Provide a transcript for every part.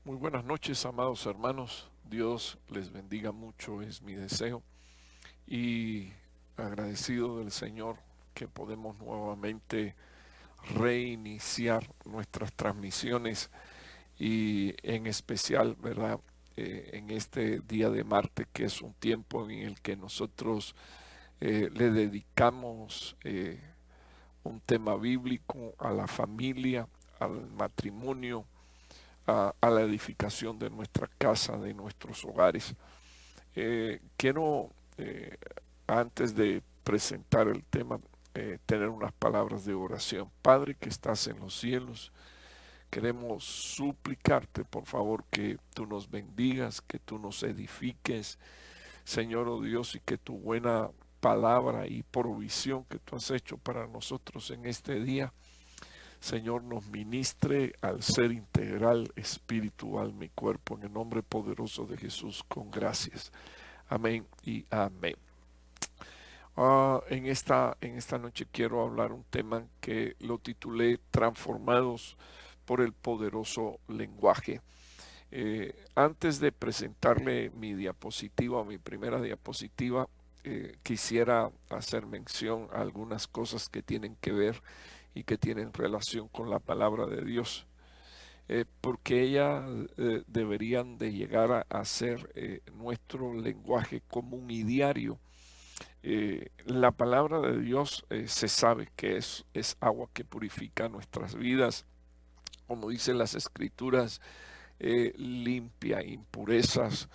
Muy buenas noches, amados hermanos. Dios les bendiga mucho, es mi deseo. Y agradecido del Señor que podemos nuevamente reiniciar nuestras transmisiones y en especial, ¿verdad? En este día de martes, que es un tiempo en el que nosotros le dedicamos un tema bíblico a la familia, al matrimonio, a la edificación de nuestra casa, de nuestros hogares. Quiero, antes de presentar el tema, tener unas palabras de oración. Padre que estás en los cielos, queremos suplicarte, por favor, que tú nos bendigas, que tú nos edifiques, Señor, oh Dios, y que tu buena palabra y provisión que tú has hecho para nosotros en este día, Señor, nos ministre al ser integral, espíritu, alma y cuerpo, en el nombre poderoso de Jesús, con gracias. Amén y amén. En esta noche quiero hablar un tema que lo titulé Transformados por el poderoso lenguaje. Antes de presentarle mi diapositiva, mi primera diapositiva, quisiera hacer mención a algunas cosas que tienen que ver y que tienen relación con la palabra de Dios, porque ellas deberían de llegar a ser nuestro lenguaje común y diario. La palabra de Dios se sabe que es agua que purifica nuestras vidas, como dicen las escrituras, limpia impurezas.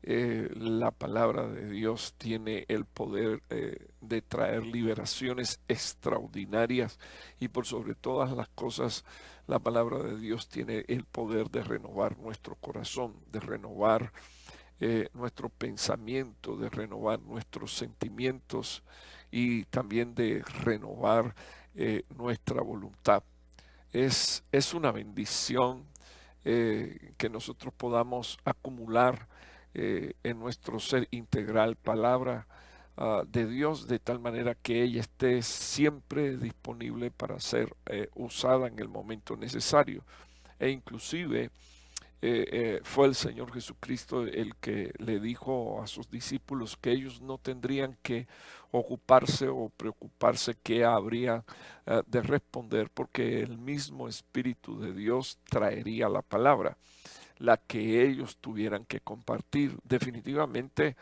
La palabra de Dios tiene el poder de traer liberaciones extraordinarias y por sobre todas las cosas la palabra de Dios tiene el poder de renovar nuestro corazón, de renovar nuestro pensamiento, de renovar nuestros sentimientos y también de renovar nuestra voluntad. Es una bendición que nosotros podamos acumular en nuestro ser integral palabra de Dios, de tal manera que ella esté siempre disponible para ser usada en el momento necesario. E inclusive fue el Señor Jesucristo el que le dijo a sus discípulos que ellos no tendrían que ocuparse o preocuparse qué habría de responder, porque el mismo Espíritu de Dios traería la palabra, la que ellos tuvieran que compartir. Definitivamente,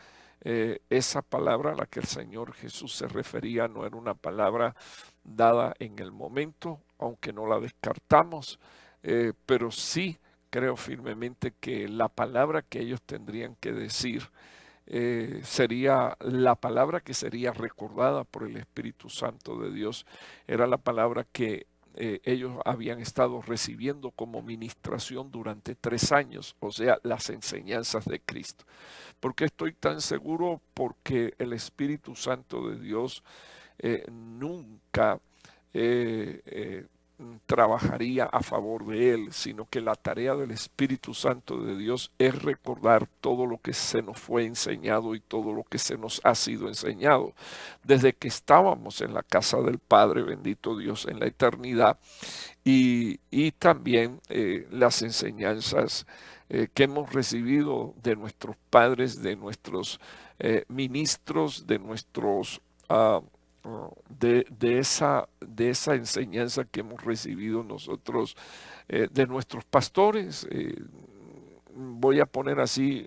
esa palabra a la que el Señor Jesús se refería no era una palabra dada en el momento, aunque no la descartamos, pero sí creo firmemente que la palabra que ellos tendrían que decir sería la palabra que sería recordada por el Espíritu Santo de Dios. Era la palabra que ellos habían estado recibiendo como ministración durante 3 años, o sea, las enseñanzas de Cristo. ¿Por qué estoy tan seguro? Porque el Espíritu Santo de Dios nunca eh, eh, trabajaría a favor de él, sino que la tarea del Espíritu Santo de Dios es recordar todo lo que se nos fue enseñado y todo lo que se nos ha sido enseñado desde que estábamos en la casa del Padre, bendito Dios, en la eternidad, y también las enseñanzas que hemos recibido de nuestros padres, de nuestros ministros, de nuestros de esa enseñanza que hemos recibido nosotros, de nuestros pastores. Voy a poner así,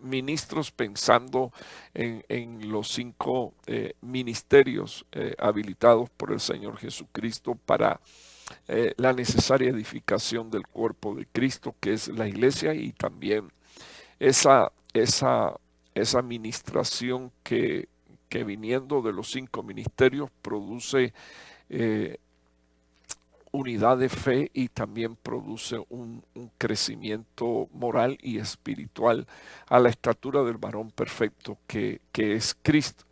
ministros pensando en los 5 ministerios habilitados por el Señor Jesucristo para la necesaria edificación del cuerpo de Cristo, que es la iglesia, y también esa, esa, esa administración que viniendo de los 5 ministerios produce eh, unidad de fe y también produce un crecimiento moral y espiritual a la estatura del varón perfecto que es Cristo.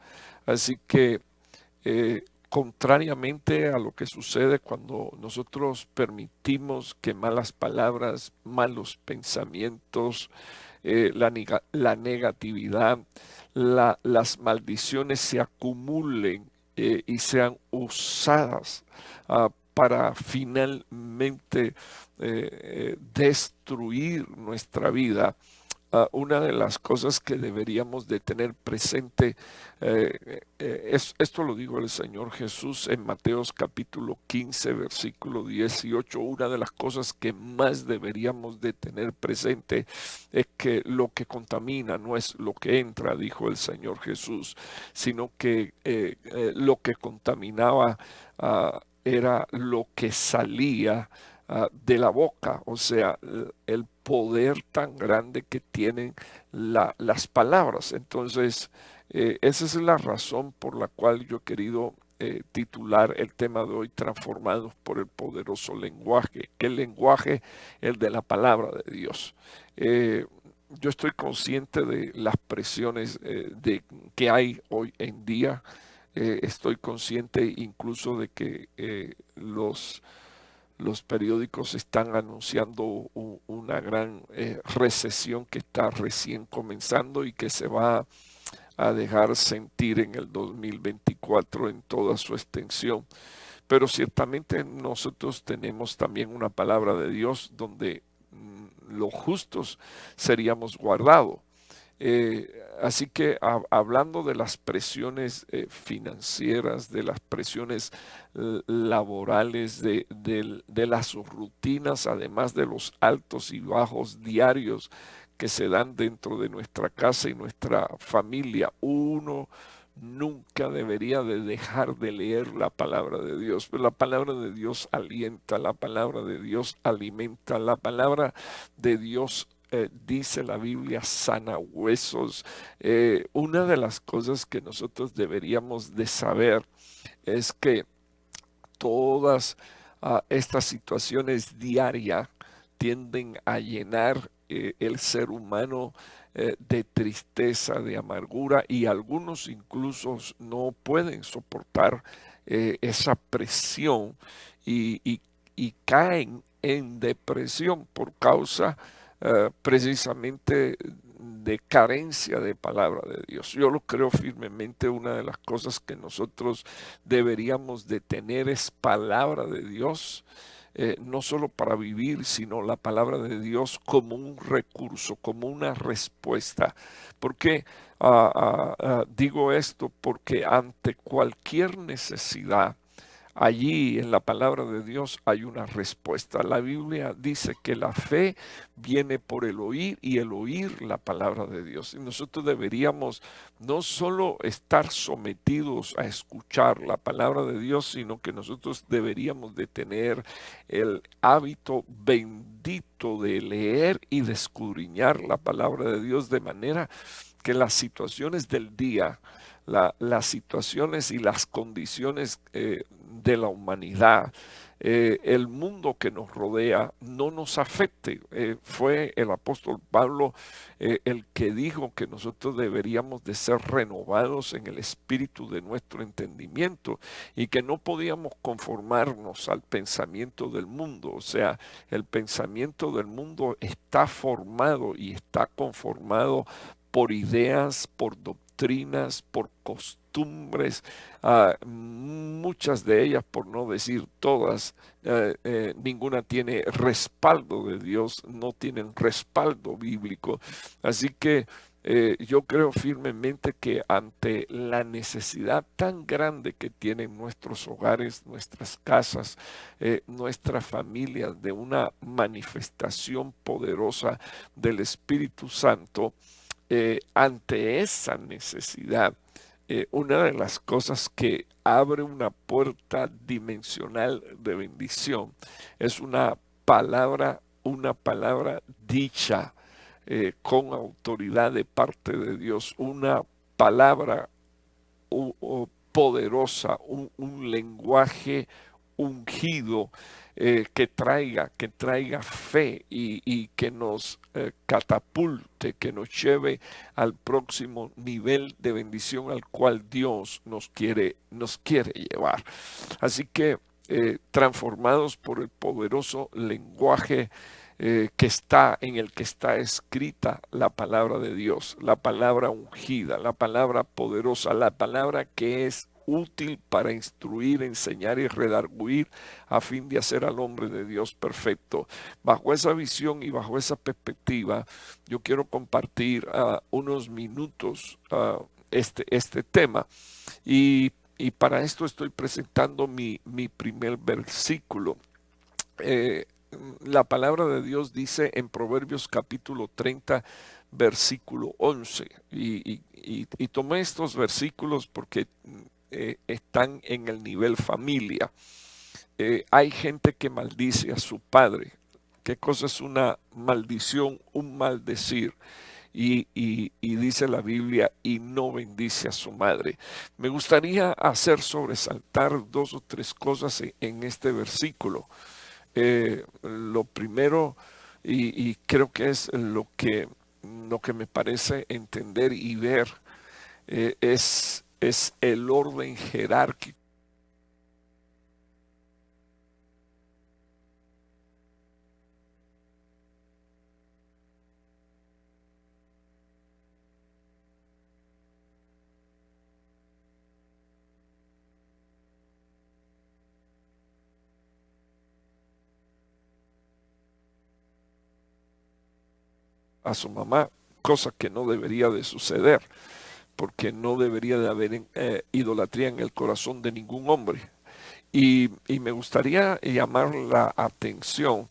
Así que contrariamente a lo que sucede cuando nosotros permitimos que malas palabras, malos pensamientos, la negatividad, las maldiciones se acumulen y sean usadas para finalmente destruir nuestra vida. Una de las cosas que deberíamos de tener presente, esto lo dijo el Señor Jesús en Mateos capítulo 15, versículo 18, una de las cosas que más deberíamos de tener presente es que lo que contamina no es lo que entra, dijo el Señor Jesús, sino que lo que contaminaba era lo que salía de la boca, o sea, el poder tan grande que tienen las palabras. Entonces, esa es la razón por la cual yo he querido titular el tema de hoy, Transformados por el poderoso lenguaje. ¿Qué lenguaje? El de la palabra de Dios. Yo estoy consciente de las presiones que hay hoy en día. Estoy consciente incluso de que los periódicos están anunciando una gran recesión que está recién comenzando y que se va a dejar sentir en el 2024 en toda su extensión. Pero ciertamente nosotros tenemos también una palabra de Dios donde los justos seríamos guardados. Así que hablando de las presiones financieras, de las presiones laborales, de las rutinas, además de los altos y bajos diarios que se dan dentro de nuestra casa y nuestra familia, uno nunca debería de dejar de leer la palabra de Dios. Pero la palabra de Dios alienta, la palabra de Dios alimenta, la palabra de Dios dice la Biblia, sana huesos. Una de las cosas que nosotros deberíamos de saber es que todas estas situaciones diarias tienden a llenar el ser humano de tristeza, de amargura, y algunos incluso no pueden soportar esa presión y caen en depresión por causa precisamente de carencia de palabra de Dios. Yo lo creo firmemente, una de las cosas que nosotros deberíamos de tener es palabra de Dios, no solo para vivir, sino la palabra de Dios como un recurso, como una respuesta. ¿Por qué digo esto? Porque ante cualquier necesidad, allí en la palabra de Dios hay una respuesta. La Biblia dice que la fe viene por el oír y el oír la palabra de Dios. Y nosotros deberíamos no solo estar sometidos a escuchar la palabra de Dios, sino que nosotros deberíamos de tener el hábito bendito de leer y de escudriñar la palabra de Dios, de manera que las situaciones del día, las situaciones y las condiciones de la humanidad, el mundo que nos rodea, no nos afecte. Fue el apóstol Pablo el que dijo que nosotros deberíamos de ser renovados en el espíritu de nuestro entendimiento y que no podíamos conformarnos al pensamiento del mundo. O sea, el pensamiento del mundo está formado y está conformado por ideas, por doctrinas, por costumbres, muchas de ellas, por no decir todas, ninguna tiene respaldo de Dios, no tienen respaldo bíblico. Así que yo creo firmemente que ante la necesidad tan grande que tienen nuestros hogares, nuestras casas, nuestras familias de una manifestación poderosa del Espíritu Santo, ante esa necesidad, una de las cosas que abre una puerta dimensional de bendición es una palabra dicha con autoridad de parte de Dios, una palabra poderosa, un lenguaje ungido que traiga fe y que nos catapulte, que nos lleve al próximo nivel de bendición al cual Dios nos quiere llevar. Así que transformados por el poderoso lenguaje en el que está escrita la palabra de Dios, la palabra ungida, la palabra poderosa, la palabra que es útil para instruir, enseñar y redarguir a fin de hacer al hombre de Dios perfecto. Bajo esa visión y bajo esa perspectiva, yo quiero compartir unos minutos este tema. Y para esto estoy presentando mi primer versículo. Eh, la palabra de Dios dice en Proverbios capítulo 30, versículo 11. Y tomé estos versículos porque están en el nivel familia. Hay gente que maldice a su padre. ¿Qué cosa es una maldición? Un maldecir. Y dice la Biblia, y no bendice a su madre. Me gustaría hacer sobresaltar dos o tres cosas en este versículo. Lo primero, y creo que es lo que me parece entender y ver, es el orden jerárquico a su mamá, cosa que no debería de suceder, porque no debería de haber idolatría en el corazón de ningún hombre. Y me gustaría llamar la atención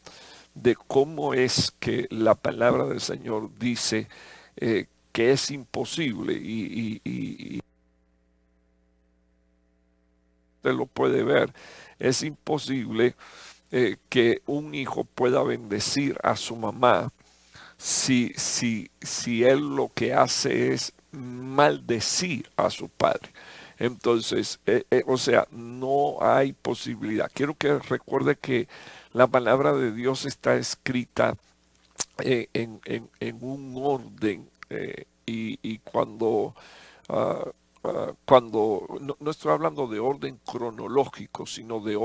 de cómo es que la palabra del Señor dice que es imposible y usted lo puede ver, es imposible que un hijo pueda bendecir a su mamá si él lo que hace es maldecir a su padre. Entonces, o sea, no hay posibilidad. Quiero que recuerde que la palabra de Dios está escrita en un orden y cuando no estoy hablando de orden cronológico, sino de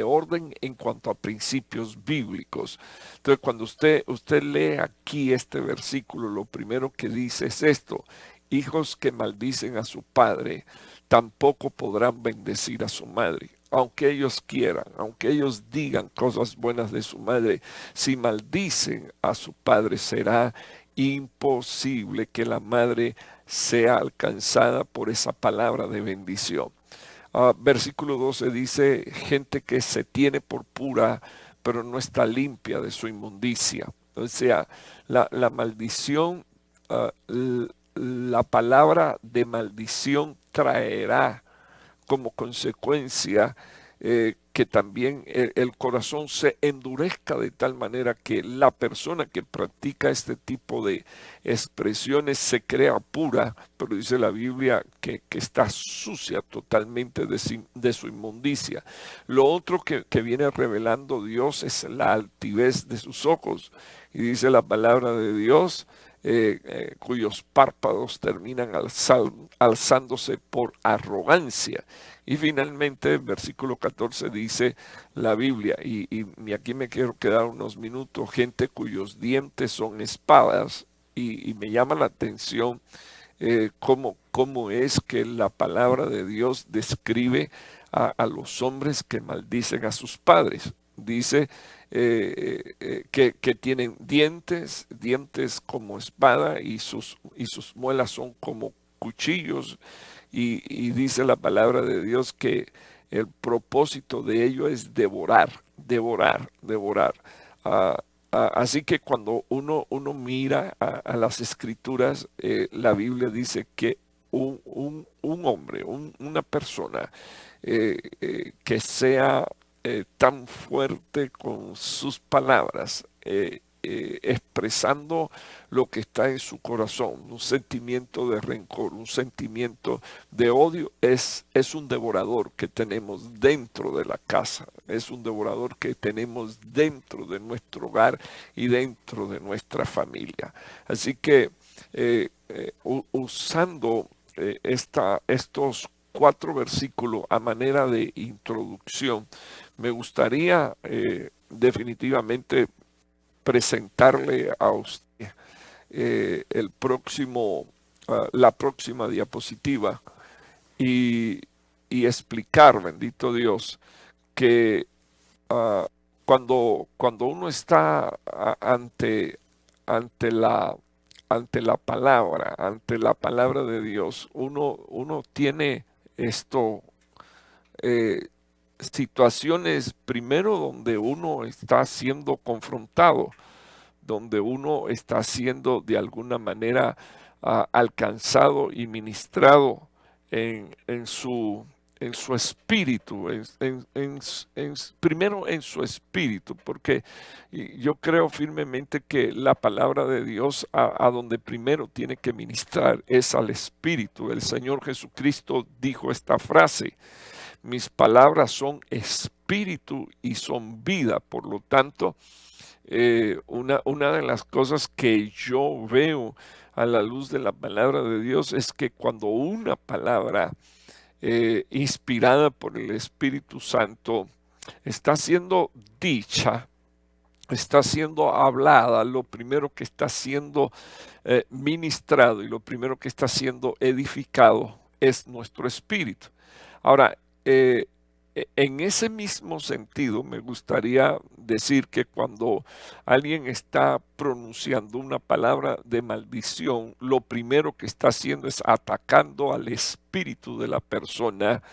orden en cuanto a principios bíblicos. Entonces, cuando usted lee aquí este versículo, lo primero que dice es esto: hijos que maldicen a su padre, tampoco podrán bendecir a su madre. Aunque ellos quieran, aunque ellos digan cosas buenas de su madre, si maldicen a su padre, será imposible que la madre sea alcanzada por esa palabra de bendición. Versículo 12 dice, gente que se tiene por pura, pero no está limpia de su inmundicia. O sea, la maldición, la palabra de maldición traerá como consecuencia que también el corazón se endurezca de tal manera que la persona que practica este tipo de expresiones se crea pura, pero dice la Biblia que está sucia totalmente de su inmundicia. Lo otro que viene revelando Dios es la altivez de sus ojos. Y dice la palabra de Dios, cuyos párpados terminan alzándose por arrogancia. Y finalmente, el versículo 14 dice la Biblia, y aquí me quiero quedar unos minutos, gente cuyos dientes son espadas, y me llama la atención cómo es que la palabra de Dios describe a los hombres que maldicen a sus padres. Dice que tienen dientes como espada y sus muelas son como cuchillos. Y dice la palabra de Dios que el propósito de ello es devorar, devorar, devorar. Ah, Así que cuando uno mira a las escrituras, la Biblia dice que un hombre, una persona que sea tan fuerte con sus palabras, expresando lo que está en su corazón, un sentimiento de rencor, un sentimiento de odio, es un devorador que tenemos dentro de la casa, es un devorador que tenemos dentro de nuestro hogar y dentro de nuestra familia. Así que usando estos 4 versículos a manera de introducción, me gustaría definitivamente presentarle a usted la próxima diapositiva. y, y explicar, bendito Dios, que ah, cuando uno está ante la, ante la palabra de Dios, uno tiene esto, eh, situaciones primero donde uno está siendo confrontado, donde uno está siendo de alguna manera alcanzado y ministrado en su espíritu, primero en su espíritu, porque yo creo firmemente que la palabra de Dios a donde primero tiene que ministrar es al espíritu. El Señor Jesucristo dijo esta frase: mis palabras son espíritu y son vida. Por lo tanto, una de las cosas que yo veo a la luz de la palabra de Dios es que cuando una palabra inspirada por el Espíritu Santo está siendo dicha, está siendo hablada, lo primero que está siendo ministrado y lo primero que está siendo edificado es nuestro espíritu. Ahora, en ese mismo sentido, me gustaría decir que cuando alguien está pronunciando una palabra de maldición, lo primero que está haciendo es atacando al espíritu de la persona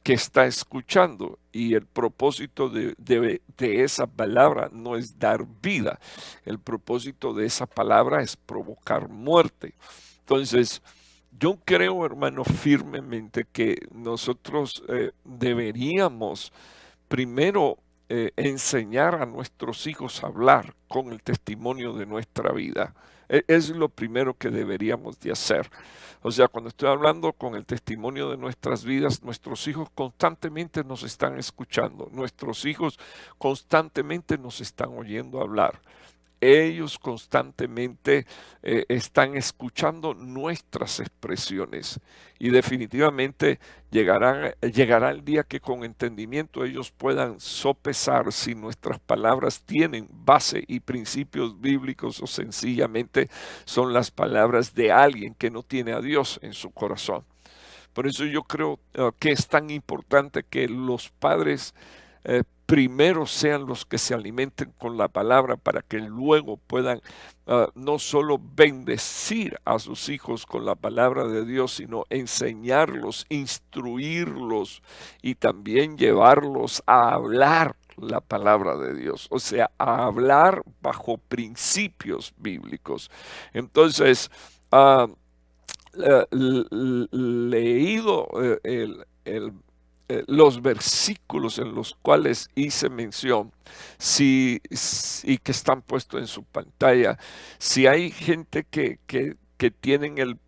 que está escuchando, y el propósito de esa palabra no es dar vida, el propósito de esa palabra es provocar muerte. Entonces, yo creo, hermano, firmemente que nosotros deberíamos primero enseñar a nuestros hijos a hablar con el testimonio de nuestra vida. Es lo primero que deberíamos de hacer. O sea, cuando estoy hablando con el testimonio de nuestras vidas, nuestros hijos constantemente nos están escuchando, nuestros hijos constantemente nos están oyendo hablar. Ellos constantemente están escuchando nuestras expresiones, y definitivamente llegará el día que con entendimiento ellos puedan sopesar si nuestras palabras tienen base y principios bíblicos o sencillamente son las palabras de alguien que no tiene a Dios en su corazón. Por eso yo creo que es tan importante que los padres primero sean los que se alimenten con la palabra, para que luego puedan no solo bendecir a sus hijos con la palabra de Dios, sino enseñarlos, instruirlos y también llevarlos a hablar la palabra de Dios, o sea, a hablar bajo principios bíblicos. Entonces, leído los versículos en los cuales hice mención, y que están puestos en su pantalla, si hay gente que tienen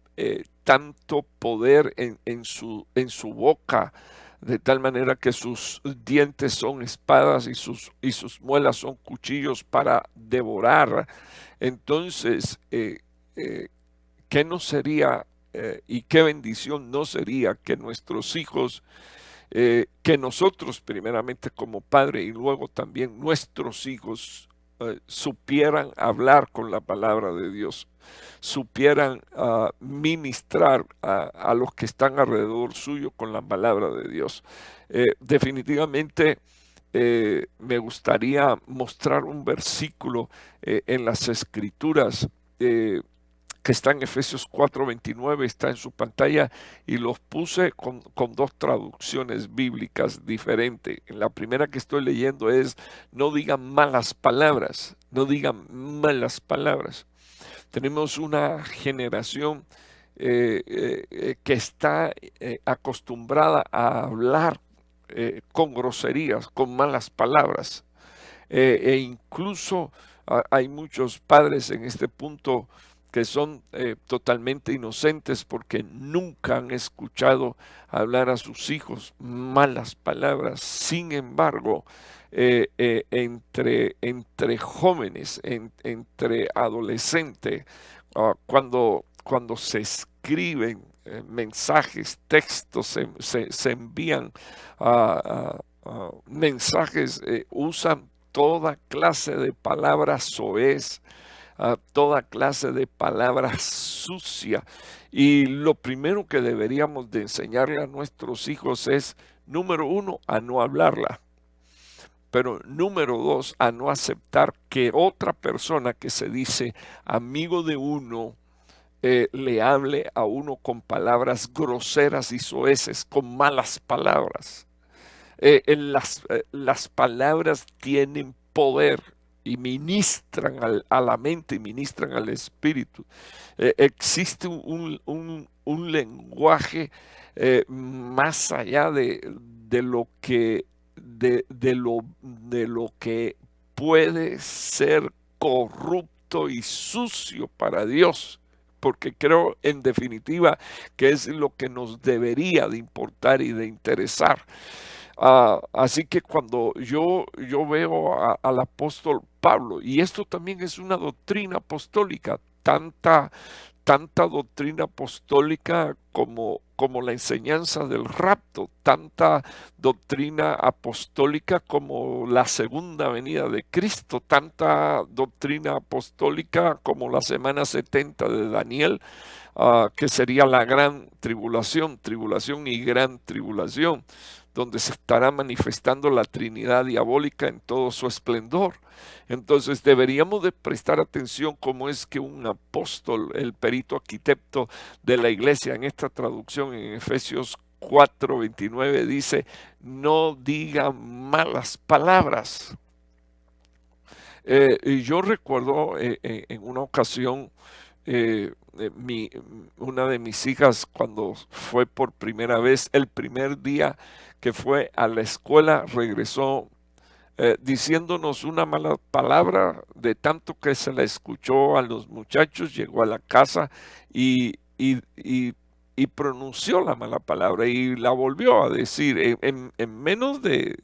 tanto poder en su boca, de tal manera que sus dientes son espadas y sus muelas son cuchillos para devorar, entonces, ¿qué no sería y qué bendición no sería que nuestros hijos, que nosotros primeramente como padre y luego también nuestros hijos supieran hablar con la palabra de Dios, supieran ministrar a los que están alrededor suyo con la palabra de Dios? Definitivamente me gustaría mostrar un versículo en las Escrituras, que está en Efesios 4:29, está en su pantalla, y los puse con dos traducciones bíblicas diferentes. En la primera que estoy leyendo es: no digan malas palabras, no digan malas palabras. Tenemos una generación que está acostumbrada a hablar con groserías, con malas palabras, e incluso hay muchos padres en este punto que son totalmente inocentes porque nunca han escuchado hablar a sus hijos malas palabras. Sin embargo, entre jóvenes, entre adolescentes, cuando se escriben mensajes, textos, se envían mensajes, usan toda clase de palabras soez, a toda clase de palabras sucias. Y lo primero que deberíamos de enseñarle a nuestros hijos es, número uno, a no hablarla. Pero número dos, a no aceptar que otra persona que se dice amigo de uno le hable a uno con palabras groseras y soeces, con malas palabras. Las palabras tienen poder y ministran a la mente y ministran al espíritu. Existe un lenguaje más allá de lo que de lo que puede ser corrupto y sucio para Dios, porque creo en definitiva que es lo que nos debería de importar y de interesar. Así que cuando yo veo al apóstol Pablo, y esto también es una doctrina apostólica, tanta doctrina apostólica como la enseñanza del rapto, tanta doctrina apostólica como la segunda venida de Cristo, tanta doctrina apostólica como la semana 70 de Daniel, que sería la gran tribulación y gran tribulación, donde se estará manifestando la Trinidad diabólica en todo su esplendor. Entonces deberíamos de prestar atención cómo es que un apóstol, el perito arquitecto de la iglesia, en esta traducción en Efesios 4:29 dice, no digan malas palabras. Y yo recuerdo en una ocasión, una de mis hijas cuando fue por primera vez, el primer día que fue a la escuela, regresó diciéndonos una mala palabra de tanto que se la escuchó a los muchachos, llegó a la casa y pronunció la mala palabra y la volvió a decir en menos de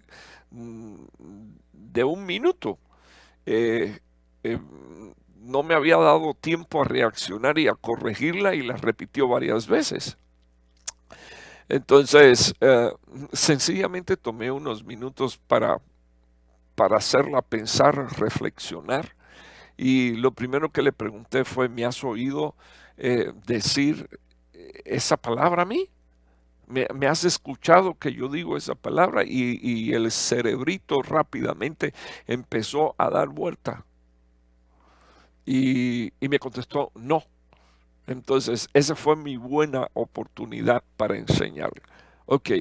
un minuto. Eh, eh, no me había dado tiempo a reaccionar y a corregirla y la repitió varias veces. Entonces, sencillamente tomé unos minutos para hacerla pensar, reflexionar. Y lo primero que le pregunté fue, ¿me has oído decir esa palabra a mí? ¿Me has escuchado que yo digo esa palabra? Y el cerebrito rápidamente empezó a dar vuelta. Y me contestó, no. Entonces, esa fue mi buena oportunidad para enseñarle. Ok,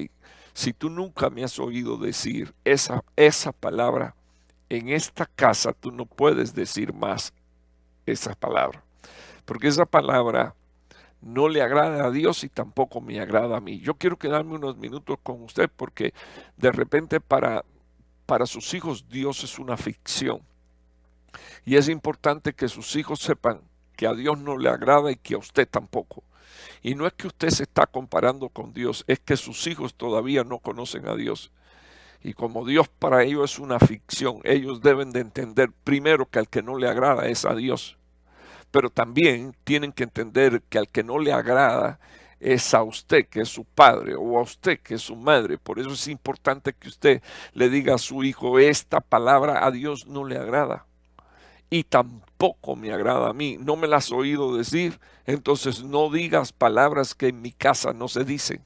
si tú nunca me has oído decir esa palabra, en esta casa tú no puedes decir más esa palabra, porque esa palabra no le agrada a Dios y tampoco me agrada a mí. Yo quiero quedarme unos minutos con usted porque de repente para sus hijos Dios es una ficción. Y es importante que sus hijos sepan que a Dios no le agrada y que a usted tampoco. Y no es que usted se está comparando con Dios, es que sus hijos todavía no conocen a Dios. Y como Dios para ellos es una ficción, ellos deben de entender primero que al que no le agrada es a Dios. Pero también tienen que entender que al que no le agrada es a usted que es su padre o a usted que es su madre. Por eso es importante que usted le diga a su hijo, esta palabra a Dios no le agrada. Y tampoco me agrada a mí. No me las has oído decir, entonces no digas palabras que en mi casa no se dicen.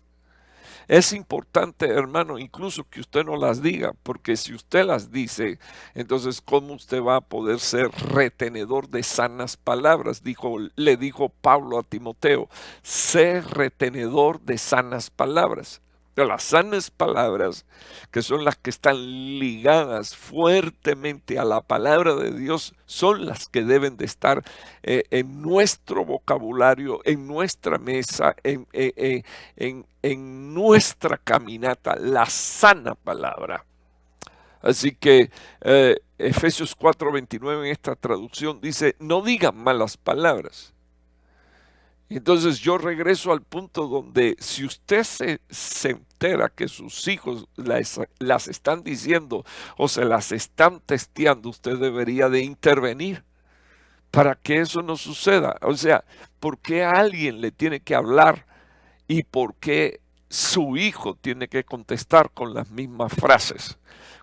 Es importante, hermano, incluso que usted no las diga, porque si usted las dice, entonces ¿cómo usted va a poder ser retenedor de sanas palabras? Le dijo Pablo a Timoteo, sé retenedor de sanas palabras. Las sanas palabras, que son las que están ligadas fuertemente a la palabra de Dios, son las que deben de estar en nuestro vocabulario, en nuestra mesa, en nuestra caminata, la sana palabra. Así que Efesios 4:29 en esta traducción dice, no digan malas palabras. Entonces yo regreso al punto donde si usted se entera que sus hijos las están diciendo o se las están testeando, usted debería de intervenir para que eso no suceda. O sea, ¿por qué alguien le tiene que hablar y por qué su hijo tiene que contestar con las mismas frases?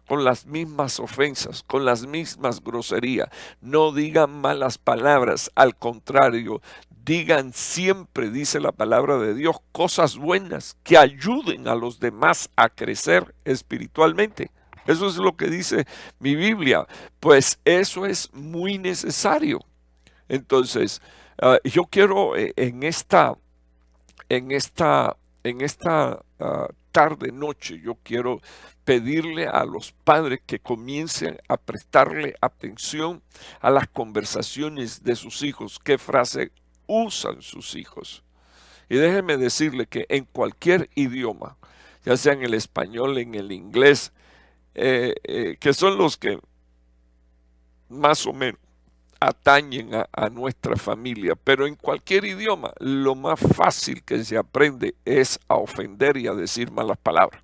con las mismas ofensas, con las mismas groserías. No digan malas palabras, al contrario, digan siempre, dice la palabra de Dios, cosas buenas que ayuden a los demás a crecer espiritualmente. Eso es lo que dice mi Biblia. Pues eso es muy necesario. Entonces, yo quiero en esta, tarde, noche, yo quiero pedirle a los padres que comiencen a prestarle atención a las conversaciones de sus hijos, qué frase usan sus hijos. Y déjenme decirle que en cualquier idioma, ya sea en el español, en el inglés, que son los que más o menos atañen a nuestra familia, pero en cualquier idioma lo más fácil que se aprende es a ofender y a decir malas palabras.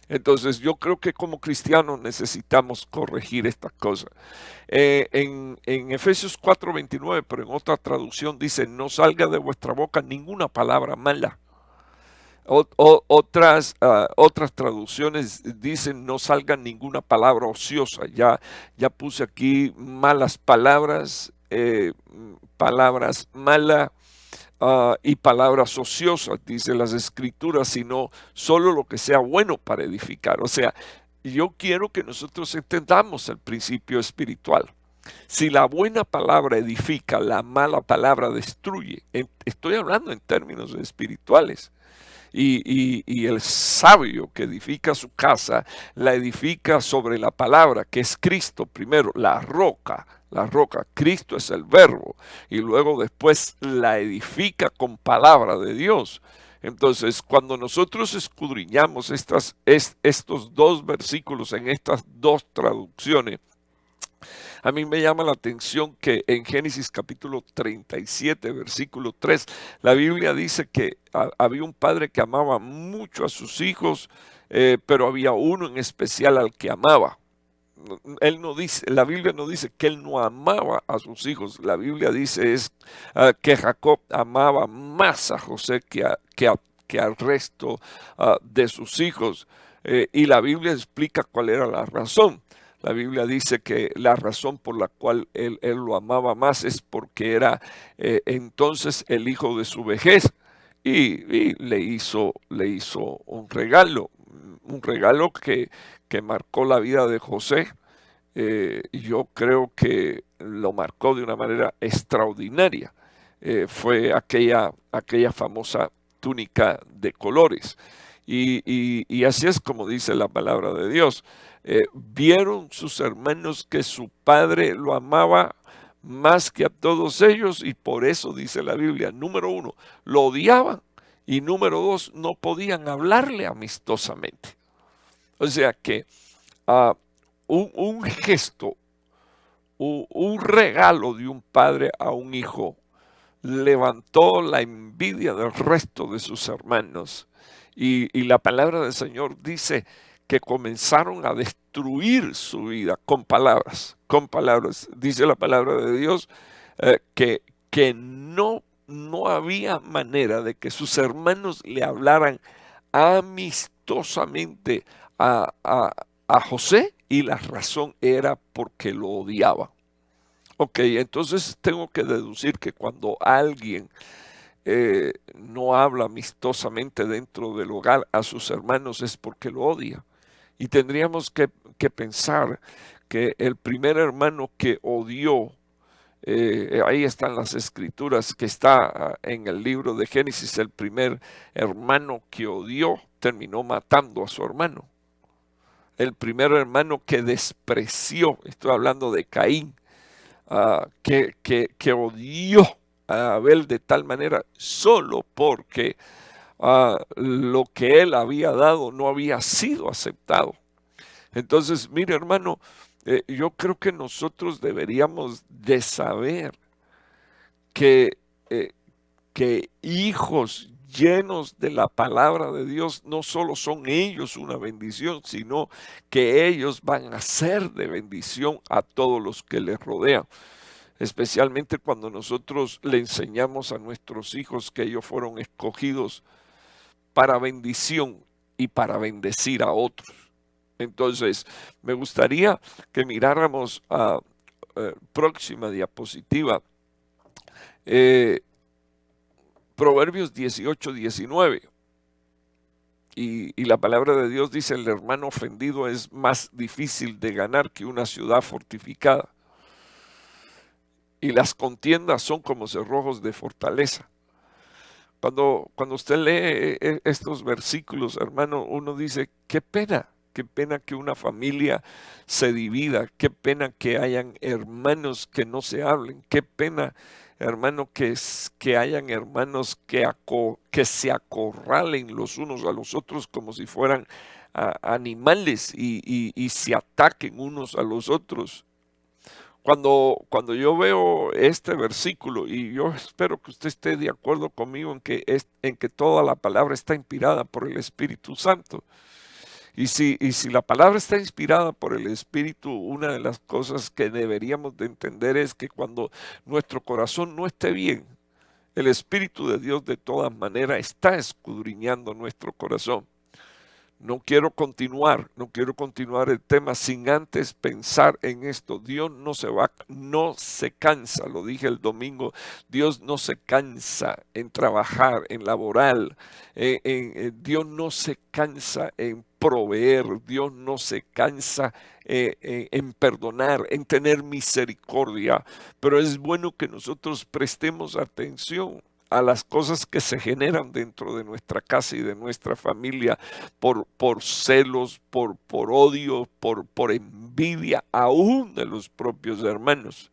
Entonces yo creo que como cristianos necesitamos corregir estas cosas. En Efesios 4:29, pero en otra traducción dice, no salga de vuestra boca ninguna palabra mala. Otras traducciones dicen no salga ninguna palabra ociosa. Ya puse aquí malas palabras, palabras malas y palabras ociosas, dice las escrituras, sino solo lo que sea bueno para edificar. O sea, yo quiero que nosotros entendamos el principio espiritual. Si la buena palabra edifica, la mala palabra destruye. Estoy hablando en términos espirituales. Y el sabio que edifica su casa, la edifica sobre la palabra, que es Cristo primero, la roca, Cristo es el verbo, y luego después la edifica con palabra de Dios. Entonces, cuando nosotros escudriñamos estos dos versículos en estas dos traducciones, a mí me llama la atención que en Génesis capítulo 37, versículo 3, la Biblia dice que había un padre que amaba mucho a sus hijos, pero había uno en especial al que amaba. Él no dice, la Biblia no dice que él no amaba a sus hijos. La Biblia dice que Jacob amaba más a José que al resto de sus hijos. Y la Biblia explica cuál era la razón. La Biblia dice que la razón por la cual él lo amaba más es porque era entonces el hijo de su vejez y le hizo un regalo que marcó la vida de José. Yo creo que lo marcó de una manera extraordinaria. Fue aquella famosa túnica de colores. Y así es como dice la palabra de Dios. Vieron sus hermanos que su padre lo amaba más que a todos ellos y por eso dice la Biblia, número uno, lo odiaban y número dos, no podían hablarle amistosamente. O sea que un gesto, un regalo de un padre a un hijo levantó la envidia del resto de sus hermanos. Y la palabra del Señor dice que comenzaron a destruir su vida con palabras, con palabras. Dice la palabra de Dios que no había manera de que sus hermanos le hablaran amistosamente a José y la razón era porque lo odiaban. Ok, entonces tengo que deducir que cuando alguien no habla amistosamente dentro del hogar a sus hermanos es porque lo odia. Y tendríamos que pensar que el primer hermano que odió, ahí están las escrituras, que está en el libro de Génesis, el primer hermano que odió terminó matando a su hermano. El primer hermano que despreció, estoy hablando de Caín, que odió a Abel de tal manera solo porque lo que él había dado no había sido aceptado. Entonces, mire hermano, yo creo que nosotros deberíamos de saber que, que hijos llenos de la palabra de Dios no solo son ellos una bendición, sino que ellos van a ser de bendición a todos los que les rodean. Especialmente cuando nosotros le enseñamos a nuestros hijos que ellos fueron escogidos para bendición y para bendecir a otros. Entonces, me gustaría que miráramos a próxima diapositiva, Proverbios 18-19. Y la palabra de Dios dice: el hermano ofendido es más difícil de ganar que una ciudad fortificada, y las contiendas son como cerrojos de fortaleza. Cuando usted lee estos versículos, hermano, uno dice: qué pena que una familia se divida, qué pena que hayan hermanos que no se hablen, qué pena, hermano, que hayan hermanos que se acorralen los unos a los otros como si fueran animales y se ataquen unos a los otros. Cuando yo veo este versículo, y yo espero que usted esté de acuerdo conmigo en que toda la palabra está inspirada por el Espíritu Santo. Y si la palabra está inspirada por el Espíritu, una de las cosas que deberíamos de entender es que cuando nuestro corazón no esté bien, el Espíritu de Dios de todas maneras está escudriñando nuestro corazón. No quiero continuar el tema sin antes pensar en esto. Dios no se cansa, lo dije el domingo, Dios no se cansa en trabajar, en laborar, Dios no se cansa en proveer, Dios no se cansa en perdonar, en tener misericordia, pero es bueno que nosotros prestemos atención a las cosas que se generan dentro de nuestra casa y de nuestra familia por celos, por odio, por envidia, aún de los propios hermanos.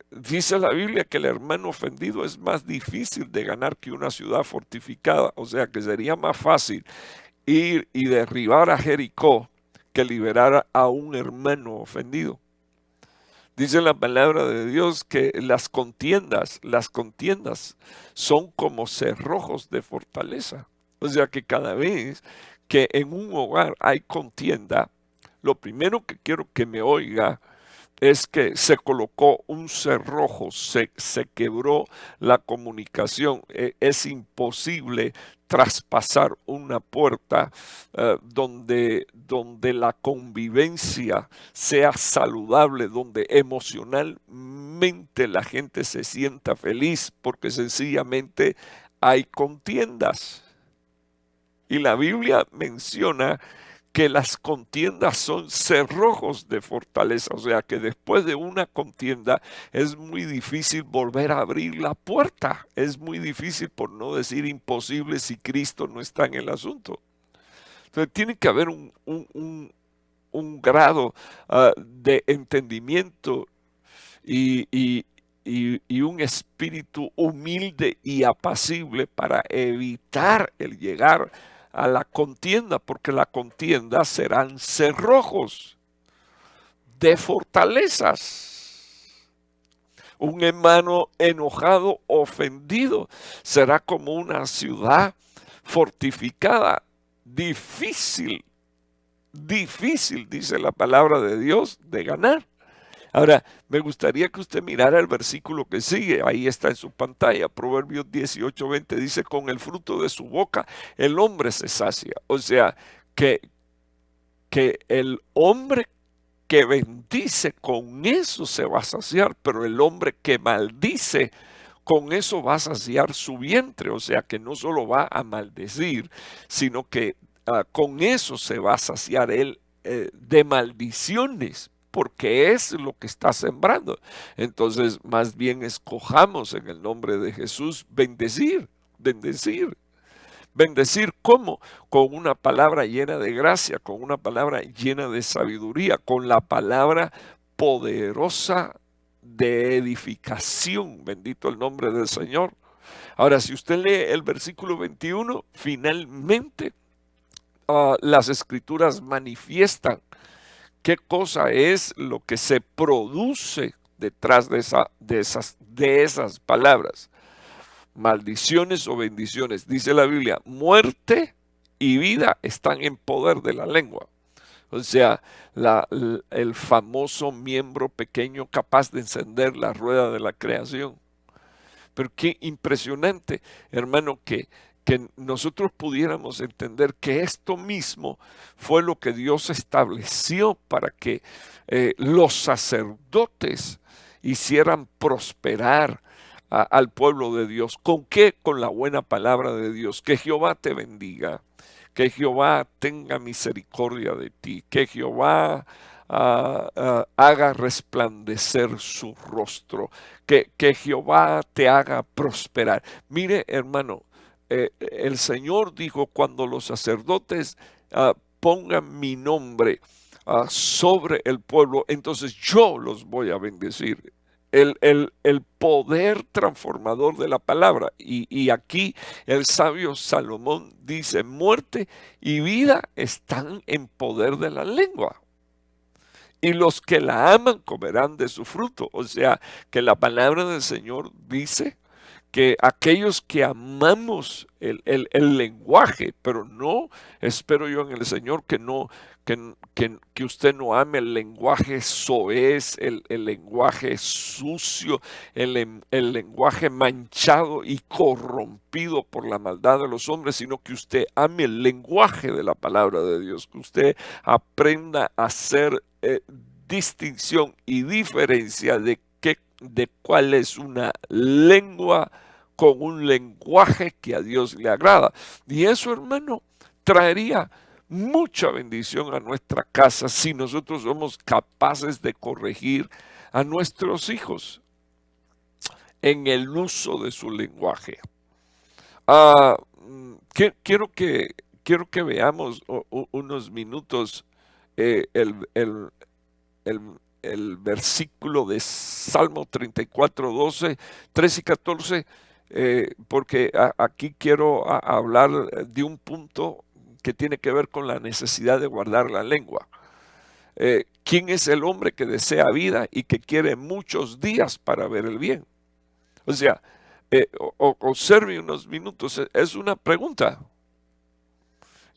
Dice la Biblia que el hermano ofendido es más difícil de ganar que una ciudad fortificada, o sea que sería más fácil ir y derribar a Jericó que liberar a un hermano ofendido. Dice la palabra de Dios que las contiendas son como cerrojos de fortaleza. O sea que cada vez que en un hogar hay contienda, lo primero que quiero que me oiga es que se colocó un cerrojo, se quebró la comunicación. Es imposible traspasar una puerta donde la convivencia sea saludable, donde emocionalmente la gente se sienta feliz, porque sencillamente hay contiendas. Y la Biblia menciona que las contiendas son cerrojos de fortaleza, o sea que después de una contienda es muy difícil volver a abrir la puerta, es muy difícil, por no decir imposible, si Cristo no está en el asunto. Entonces tiene que haber un grado de entendimiento y un espíritu humilde y apacible para evitar el llegar a la contienda, porque la contienda serán cerrojos de fortalezas. Un hermano enojado, ofendido, será como una ciudad fortificada, difícil, dice la palabra de Dios, de ganar. Ahora, me gustaría que usted mirara el versículo que sigue, ahí está en su pantalla, Proverbios 18:20, dice: con el fruto de su boca el hombre se sacia. O sea, que el hombre que bendice, con eso se va a saciar, pero el hombre que maldice, con eso va a saciar su vientre. O sea, que no solo va a maldecir, sino que con eso se va a saciar él de maldiciones, porque es lo que está sembrando. Entonces, más bien escojamos en el nombre de Jesús bendecir. Bendecir, ¿cómo? Con una palabra llena de gracia, con una palabra llena de sabiduría, con la palabra poderosa de edificación. Bendito el nombre del Señor. Ahora, si usted lee el versículo 21, finalmente las escrituras manifiestan qué cosa es lo que se produce detrás de esas palabras. Maldiciones o bendiciones. Dice la Biblia: muerte y vida están en poder de la lengua. O sea, el famoso miembro pequeño capaz de encender la rueda de la creación. Pero qué impresionante, hermano, que que nosotros pudiéramos entender que esto mismo fue lo que Dios estableció para que los sacerdotes hicieran prosperar al pueblo de Dios. ¿Con qué? Con la buena palabra de Dios. Que Jehová te bendiga, que Jehová tenga misericordia de ti, que Jehová haga resplandecer su rostro, que Jehová te haga prosperar. Mire, hermano, el Señor dijo, cuando los sacerdotes pongan mi nombre sobre el pueblo, entonces yo los voy a bendecir. El poder transformador de la palabra. Y aquí el sabio Salomón dice, muerte y vida están en poder de la lengua. Y los que la aman comerán de su fruto. O sea, que la palabra del Señor dice que aquellos que amamos el lenguaje, pero no, espero yo en el Señor que no, que usted no ame el lenguaje soez, el lenguaje sucio, el lenguaje manchado y corrompido por la maldad de los hombres, sino que usted ame el lenguaje de la palabra de Dios, que usted aprenda a hacer distinción y diferencia de cuál es una lengua con un lenguaje que a Dios le agrada. Y eso, hermano, traería mucha bendición a nuestra casa si nosotros somos capaces de corregir a nuestros hijos en el uso de su lenguaje. Quiero que veamos unos minutos el versículo de Salmo 34, 12, 13 y 14, porque aquí quiero hablar de un punto que tiene que ver con la necesidad de guardar la lengua. ¿Quién es el hombre que desea vida y que quiere muchos días para ver el bien? O sea, observe unos minutos, es una pregunta.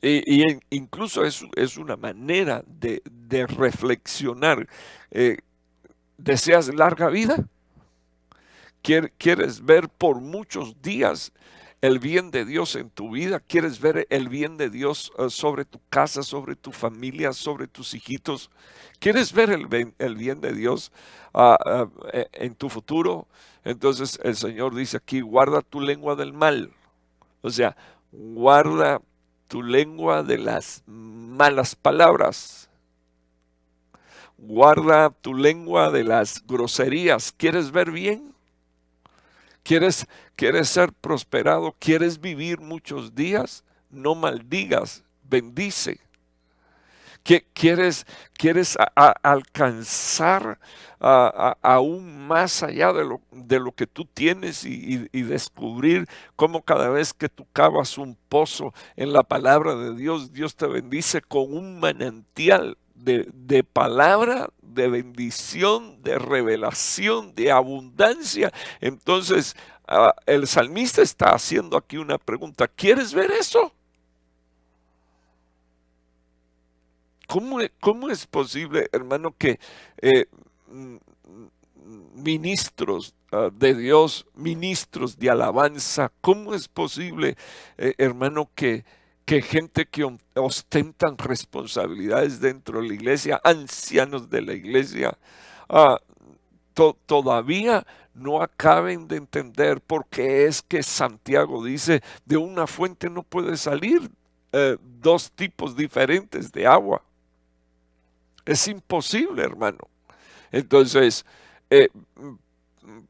Y incluso es una manera de reflexionar. ¿Deseas larga vida? ¿Quieres ver por muchos días el bien de Dios en tu vida? ¿Quieres ver el bien de Dios sobre tu casa, sobre tu familia, sobre tus hijitos? ¿Quieres ver el bien de Dios en tu futuro? Entonces el Señor dice aquí, guarda tu lengua del mal. O sea, guarda tu lengua de las malas palabras. Guarda tu lengua de las groserías. ¿Quieres ver bien? ¿Quieres ser prosperado? ¿Quieres vivir muchos días? No maldigas, bendice. ¿Quieres alcanzar aún más allá de lo que tú tienes y descubrir cómo cada vez que tú cavas un pozo en la palabra de Dios, Dios te bendice con un manantial de palabra, de bendición, de revelación, de abundancia? Entonces, el salmista está haciendo aquí una pregunta. ¿Quieres ver eso? ¿Cómo es posible, hermano, que ministros de Dios, ministros de alabanza, cómo es posible, hermano, que gente que ostentan responsabilidades dentro de la iglesia, ancianos de la iglesia, ah, todavía no acaben de entender por qué es que Santiago dice, de una fuente no puede salir dos tipos diferentes de agua? Es imposible, hermano. Entonces,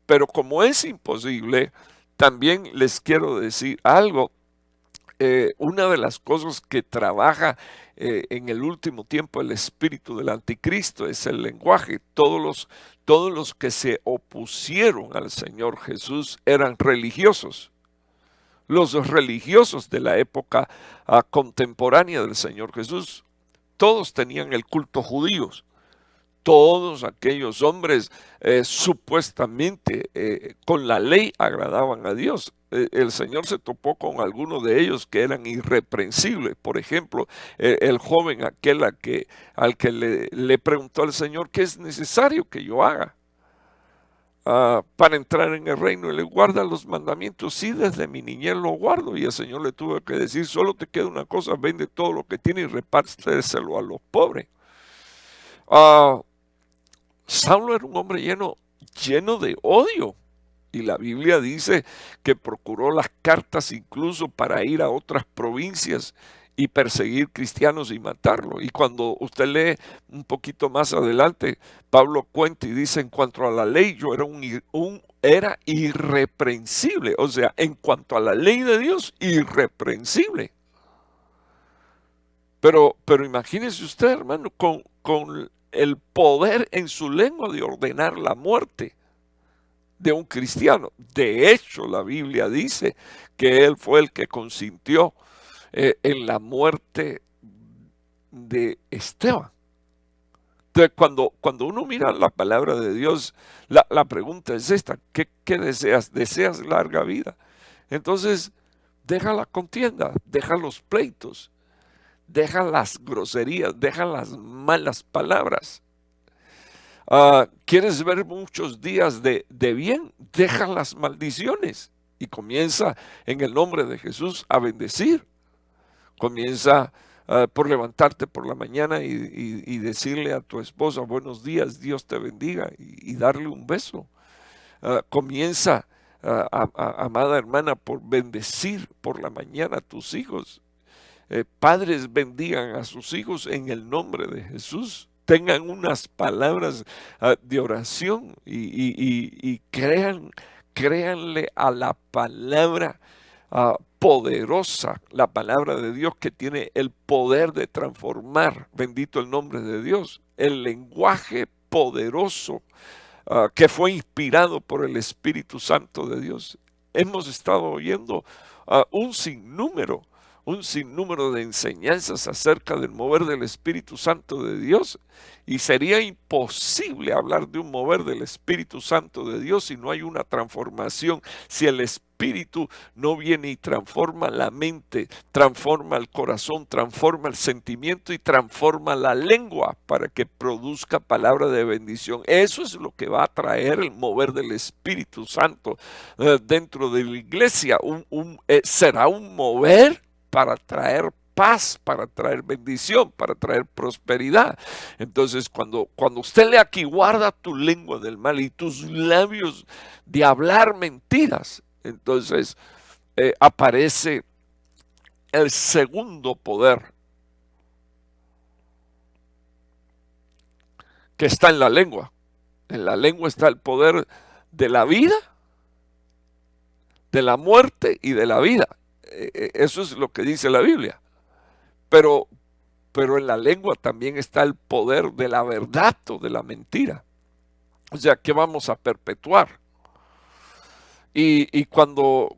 pero como es imposible, también les quiero decir algo. Una de las cosas que trabaja en el último tiempo el espíritu del anticristo es el lenguaje. Todos los que se opusieron al Señor Jesús eran religiosos. Los religiosos de la época contemporánea del Señor Jesús, todos tenían el culto judío. Todos aquellos hombres supuestamente con la ley agradaban a Dios. El Señor se topó con algunos de ellos que eran irreprensibles. Por ejemplo, el joven aquel al que le preguntó al Señor, ¿qué es necesario que yo haga? para entrar en el reino. Y le guarda los mandamientos. Sí, desde mi niñez lo guardo. Y el Señor le tuvo que decir, solo te queda una cosa, vende todo lo que tiene y repárteselo a los pobres. Saulo era un hombre lleno de odio. Y la Biblia dice que procuró las cartas incluso para ir a otras provincias y perseguir cristianos y matarlo. Y cuando usted lee un poquito más adelante, Pablo cuenta y dice, en cuanto a la ley, yo era irreprensible. O sea, en cuanto a la ley de Dios, irreprensible. Pero imagínese usted, hermano, con el poder en su lengua de ordenar la muerte de un cristiano. De hecho, la Biblia dice que él fue el que consintió en la muerte de Esteban. Entonces, cuando uno mira la palabra de Dios, la pregunta es esta: ¿qué deseas? ¿Deseas larga vida? Entonces, deja la contienda, deja los pleitos, deja las groserías, deja las malas palabras. ¿Quieres ver muchos días de bien? Deja las maldiciones y comienza en el nombre de Jesús a bendecir. Comienza por levantarte por la mañana y decirle a tu esposa, buenos días, Dios te bendiga, y darle un beso. Comienza, amada hermana, por bendecir por la mañana a tus hijos. Padres, bendigan a sus hijos en el nombre de Jesús. Tengan unas palabras de oración y créanle a la palabra poderosa, la palabra de Dios que tiene el poder de transformar. Bendito el nombre de Dios. El lenguaje poderoso que fue inspirado por el Espíritu Santo de Dios. Hemos estado oyendo un sinnúmero de enseñanzas acerca del mover del Espíritu Santo de Dios, y sería imposible hablar de un mover del Espíritu Santo de Dios si no hay una transformación, si el Espíritu no viene y transforma la mente, transforma el corazón, transforma el sentimiento y transforma la lengua para que produzca palabra de bendición. Eso es lo que va a traer el mover del Espíritu Santo dentro de la iglesia. Será un mover para traer paz, para traer bendición, para traer prosperidad. Entonces, cuando usted lee aquí, guarda tu lengua del mal y tus labios de hablar mentiras, entonces aparece el segundo poder que está en la lengua. En la lengua está el poder de la vida, de la muerte y de la vida. Eso es lo que dice la Biblia. Pero en la lengua también está el poder de la verdad o de la mentira. O sea, que vamos a perpetuar. Y cuando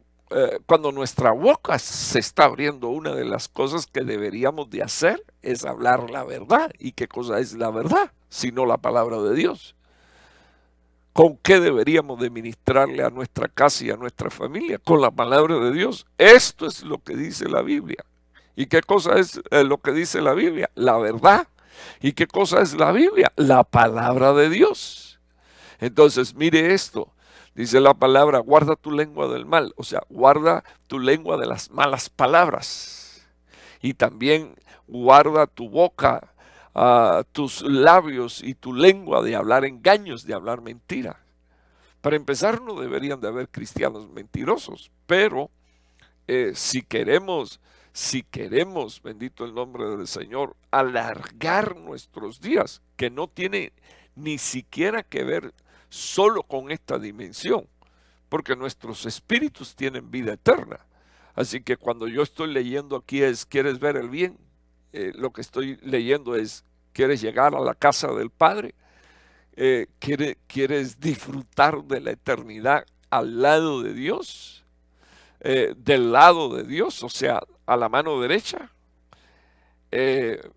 nuestra boca se está abriendo, una de las cosas que deberíamos de hacer es hablar la verdad. ¿Y qué cosa es la verdad? Sino la palabra de Dios. ¿Con qué deberíamos de ministrarle a nuestra casa y a nuestra familia? Con la palabra de Dios. Esto es lo que dice la Biblia. ¿Y qué cosa es lo que dice la Biblia? La verdad. ¿Y qué cosa es la Biblia? La palabra de Dios. Entonces, mire esto. Dice la palabra, guarda tu lengua del mal. O sea, guarda tu lengua de las malas palabras. Y también guarda tu boca, tus labios y tu lengua de hablar engaños, de hablar mentiras. Para empezar, no deberían de haber cristianos mentirosos, pero si queremos, bendito el nombre del Señor, alargar nuestros días, que no tiene ni siquiera que ver solo con esta dimensión, porque nuestros espíritus tienen vida eterna. Así que cuando yo estoy leyendo aquí ¿quieres ver el bien? Lo que estoy leyendo es, ¿quieres llegar a la casa del Padre? ¿Quieres disfrutar de la eternidad al lado de Dios? Del lado de Dios, o sea, a la mano derecha,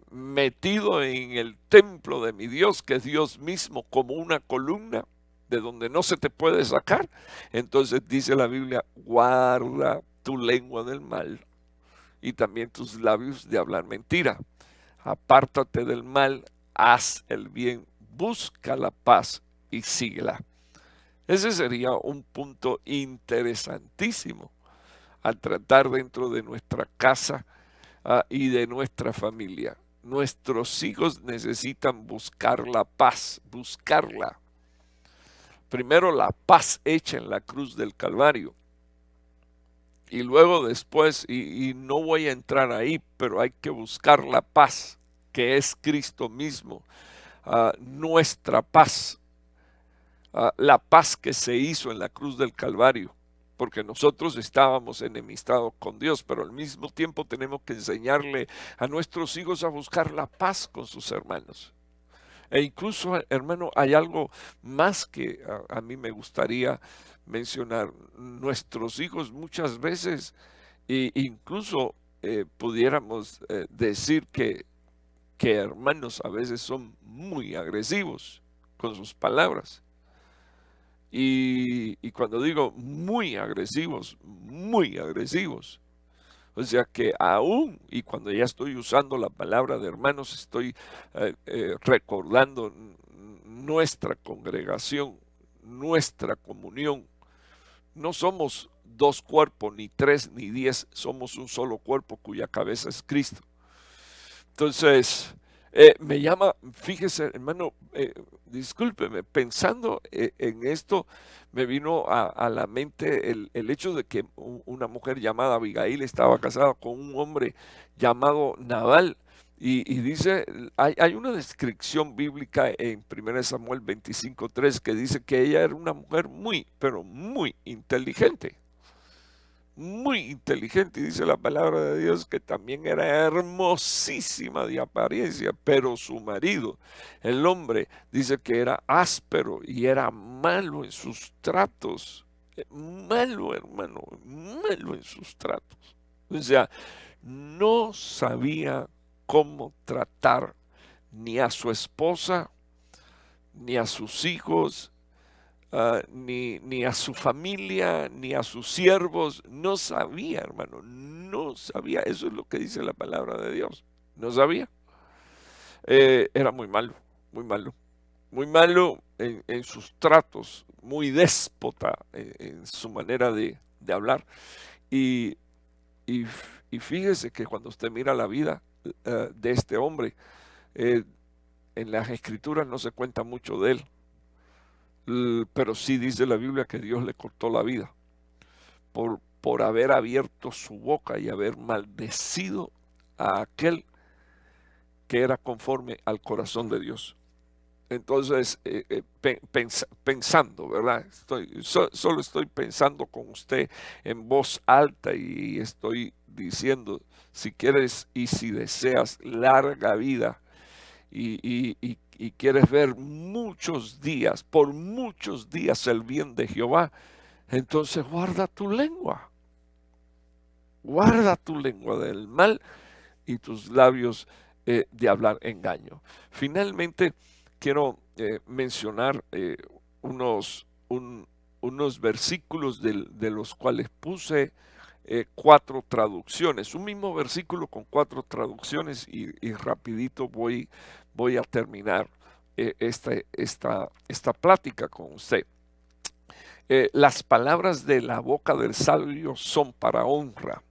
metido en el templo de mi Dios, que es Dios mismo, como una columna de donde no se te puede sacar. Entonces dice la Biblia, guarda tu lengua del mal y también tus labios de hablar mentira. Apártate del mal, haz el bien, busca la paz y síguela. Ese sería un punto interesantísimo al tratar dentro de nuestra casa y de nuestra familia. Nuestros hijos necesitan buscar la paz, buscarla. Primero la paz hecha en la cruz del Calvario. Y luego después, y no voy a entrar ahí, pero hay que buscar la paz, que es Cristo mismo, nuestra paz, la paz que se hizo en la cruz del Calvario, porque nosotros estábamos enemistados con Dios, pero al mismo tiempo tenemos que enseñarle a nuestros hijos a buscar la paz con sus hermanos. E incluso, hermano, hay algo más que a mí me gustaría mencionar. Nuestros hijos muchas veces, e incluso pudiéramos decir que hermanos a veces son muy agresivos con sus palabras. Y cuando digo muy agresivos. O sea que aún, y cuando ya estoy usando la palabra de hermanos, estoy recordando nuestra congregación, nuestra comunión. No somos dos cuerpos, ni tres, ni 10, somos un solo cuerpo cuya cabeza es Cristo. Entonces, me llama, fíjese, hermano, discúlpeme, pensando en esto, me vino a la mente el hecho de que una mujer llamada Abigail estaba casada con un hombre llamado Nabal. Y dice, hay una descripción bíblica en 1 Samuel 25:3 que dice que ella era una mujer muy, pero muy inteligente. Muy inteligente, y dice la palabra de Dios que también era hermosísima de apariencia, pero su marido, el hombre, dice que era áspero y era malo en sus tratos. Malo, hermano, malo en sus tratos. O sea, no sabía cómo tratar ni a su esposa, ni a sus hijos, ni a su familia, ni a sus siervos. No sabía, hermano, no sabía. Eso es lo que dice la palabra de Dios. No sabía. Era muy malo, muy malo. Muy malo en sus tratos, muy déspota en su manera de hablar. Y, y, y fíjese que cuando usted mira la vida de este hombre, en las escrituras no se cuenta mucho de él. Pero sí dice la Biblia que Dios le cortó la vida por haber abierto su boca y haber maldecido a aquel que era conforme al corazón de Dios. Entonces, pensando, ¿verdad? Solo estoy pensando con usted en voz alta y estoy diciendo, si quieres y si deseas larga vida y quieres ver muchos días, por muchos días el bien de Jehová, entonces guarda tu lengua del mal y tus labios de hablar engaño. Finalmente, quiero mencionar unos versículos de los cuales puse 4 traducciones, un mismo versículo con 4 traducciones y rapidito voy a terminar esta plática con usted. Las palabras de la boca del sabio son para honra.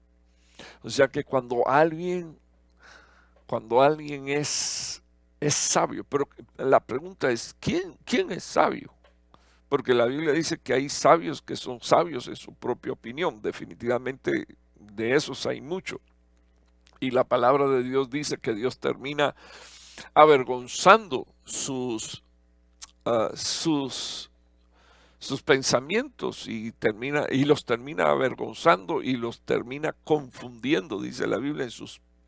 O sea que cuando alguien es sabio, pero la pregunta es, ¿quién es sabio? Porque la Biblia dice que hay sabios que son sabios en su propia opinión. Definitivamente de esos hay mucho. Y la palabra de Dios dice que Dios termina avergonzando sus pensamientos y los termina avergonzando y los termina confundiendo, dice la Biblia,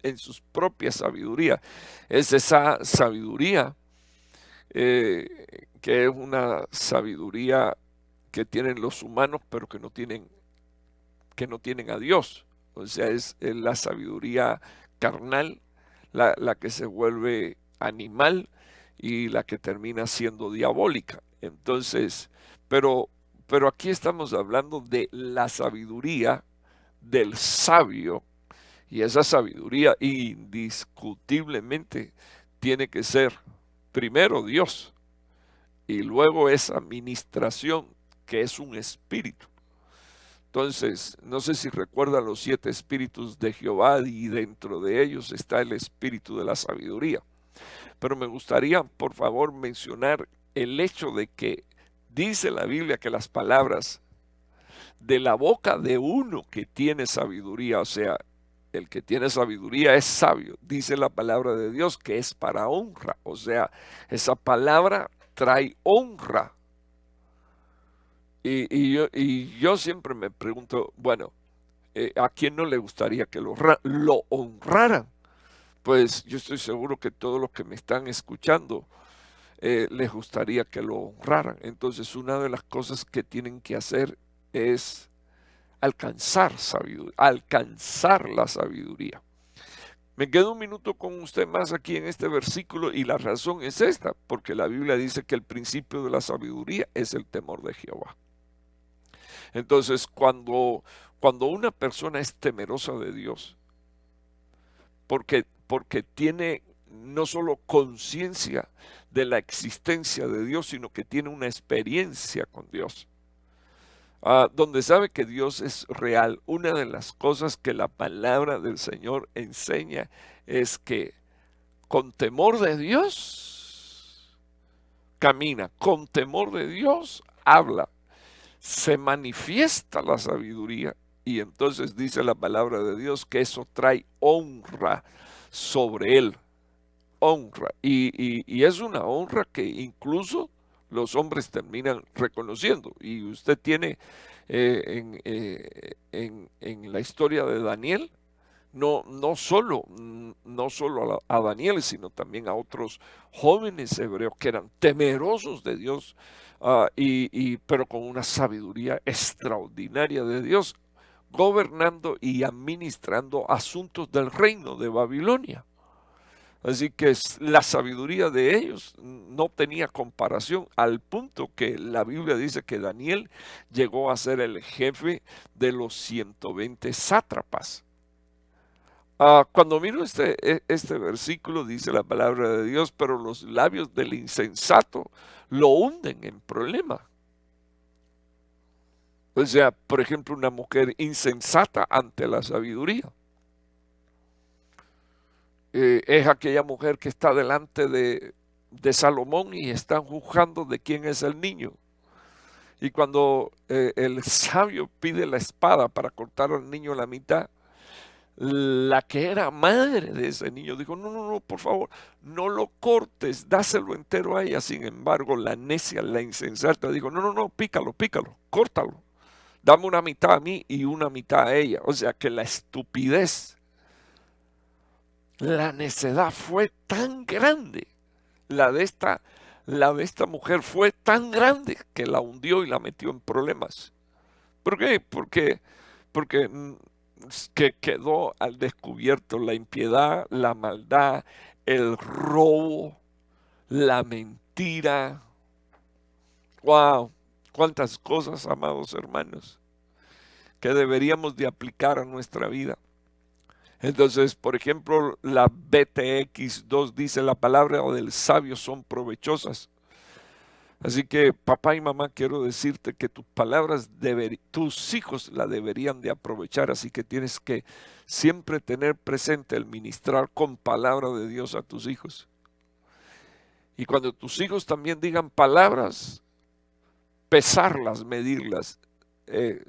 en sus propias sabidurías. Es esa sabiduría que es una sabiduría que tienen los humanos, pero que no tienen a Dios. O sea, es la sabiduría carnal, la que se vuelve animal y la que termina siendo diabólica. Entonces, pero aquí estamos hablando de la sabiduría del sabio, y esa sabiduría indiscutiblemente tiene que ser primero Dios y luego esa administración que es un espíritu. Entonces, no sé si recuerdan los 7 espíritus de Jehová y dentro de ellos está el espíritu de la sabiduría. Pero me gustaría, por favor, mencionar el hecho de que dice la Biblia que las palabras de la boca de uno que tiene sabiduría, o sea, el que tiene sabiduría es sabio, dice la palabra de Dios que es para honra, o sea, esa palabra trae honra. Y yo siempre me pregunto, bueno, ¿a quién no le gustaría que lo honraran? Pues yo estoy seguro que todos los que me están escuchando les gustaría que lo honraran. Entonces, una de las cosas que tienen que hacer es alcanzar sabiduría, alcanzar la sabiduría. Me quedo un minuto con usted más aquí en este versículo y la razón es esta, porque la Biblia dice que el principio de la sabiduría es el temor de Jehová. Entonces, cuando una persona es temerosa de Dios, porque tiene no solo conciencia de la existencia de Dios, sino que tiene una experiencia con Dios, donde sabe que Dios es real. Una de las cosas que la palabra del Señor enseña es que con temor de Dios camina, con temor de Dios habla, se manifiesta la sabiduría y entonces dice la palabra de Dios que eso trae honra sobre él, honra. Y es una honra que incluso los hombres terminan reconociendo. Y usted tiene en la historia de Daniel, no solo a Daniel, sino también a otros jóvenes hebreos que eran temerosos de Dios, pero con una sabiduría extraordinaria de Dios, gobernando y administrando asuntos del reino de Babilonia. Así que la sabiduría de ellos no tenía comparación, al punto que la Biblia dice que Daniel llegó a ser el jefe de los 120 sátrapas. Cuando miro este versículo, dice la palabra de Dios, pero los labios del insensato lo hunden en problema. O sea, por ejemplo, una mujer insensata ante la sabiduría. Es aquella mujer que está delante de Salomón y están juzgando de quién es el niño. Y cuando el sabio pide la espada para cortar al niño a la mitad, la que era madre de ese niño dijo, no, por favor, no lo cortes, dáselo entero a ella. Sin embargo, la necia, la insensata dijo, no, pícalo, córtalo. Dame una mitad a mí y una mitad a ella. O sea que la estupidez, la necedad fue tan grande, la de esta mujer fue tan grande que la hundió y la metió en problemas. ¿Por qué? Porque que quedó al descubierto la impiedad, la maldad, el robo, la mentira. ¡Wow! Cuántas cosas, amados hermanos, que deberíamos de aplicar a nuestra vida. Entonces, por ejemplo, la BTX 2 dice, la palabra del sabio son provechosas. Así que, papá y mamá, quiero decirte que tus palabras, tus hijos la deberían de aprovechar. Así que tienes que siempre tener presente el ministrar con palabra de Dios a tus hijos. Y cuando tus hijos también digan palabras, pesarlas, medirlas.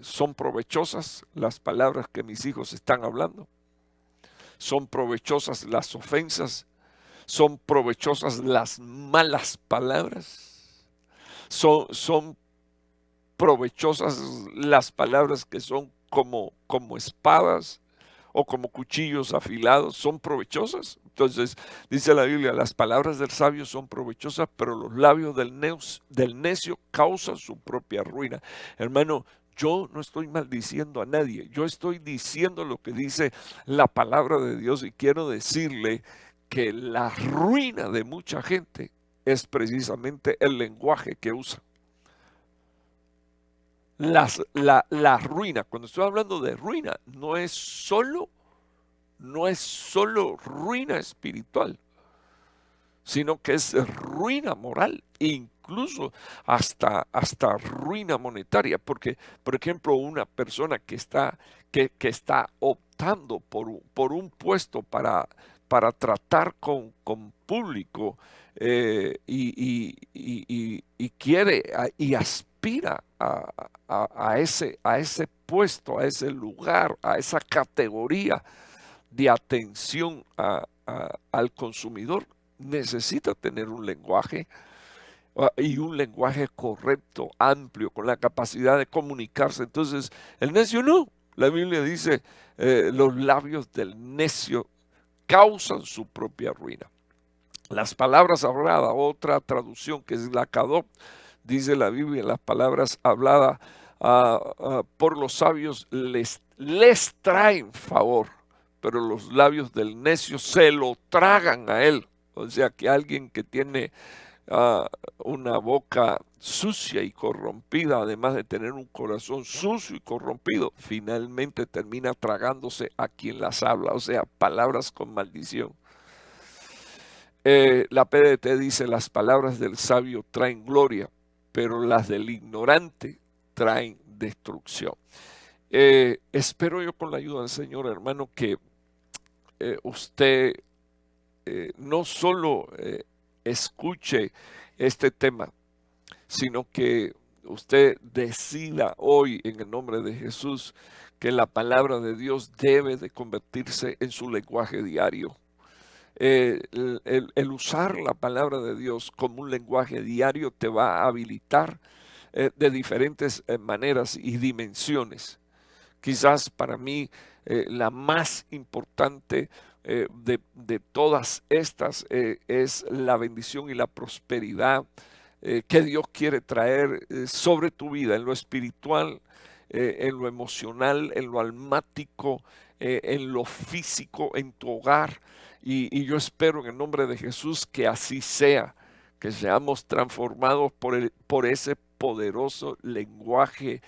¿Son provechosas las palabras que mis hijos están hablando? ¿Son provechosas las ofensas? ¿Son provechosas las malas palabras? ¿Son provechosas las palabras que son como espadas o como cuchillos afilados? ¿Son provechosas? Entonces, dice la Biblia, las palabras del sabio son provechosas, pero los labios del necio causan su propia ruina. Hermano, yo no estoy maldiciendo a nadie, yo estoy diciendo lo que dice la palabra de Dios y quiero decirle que la ruina de mucha gente es precisamente el lenguaje que usa. La ruina, cuando estoy hablando de ruina, no es solo ruina espiritual, sino que es ruina moral. incluso hasta ruina monetaria, porque, por ejemplo, una persona que está optando por un puesto para tratar con público, y quiere y aspira a ese puesto, a ese lugar, a esa categoría de atención al consumidor, necesita tener un lenguaje, y un lenguaje correcto, amplio, con la capacidad de comunicarse. Entonces, el necio no. La Biblia dice, los labios del necio causan su propia ruina. Las palabras habladas, otra traducción que es la Cadop, dice la Biblia, las palabras habladas por los sabios les traen favor, pero los labios del necio se lo tragan a él. O sea que alguien que tiene una boca sucia y corrompida, además de tener un corazón sucio y corrompido, finalmente termina tragándose a quien las habla, o sea, palabras con maldición. La PDT dice, las palabras del sabio traen gloria, pero las del ignorante traen destrucción. Espero yo, con la ayuda del Señor, hermano, que usted no solo escuche este tema, sino que usted decida hoy, en el nombre de Jesús, que la palabra de Dios debe de convertirse en su lenguaje diario. El usar la palabra de Dios como un lenguaje diario te va a habilitar de diferentes maneras y dimensiones. Quizás para mí la más importante de todas estas es la bendición y la prosperidad que Dios quiere traer sobre tu vida, en lo espiritual, en lo emocional, en lo almático, en lo físico, en tu hogar. Y yo espero, en el nombre de Jesús, que así sea, que seamos transformados por ese poderoso lenguaje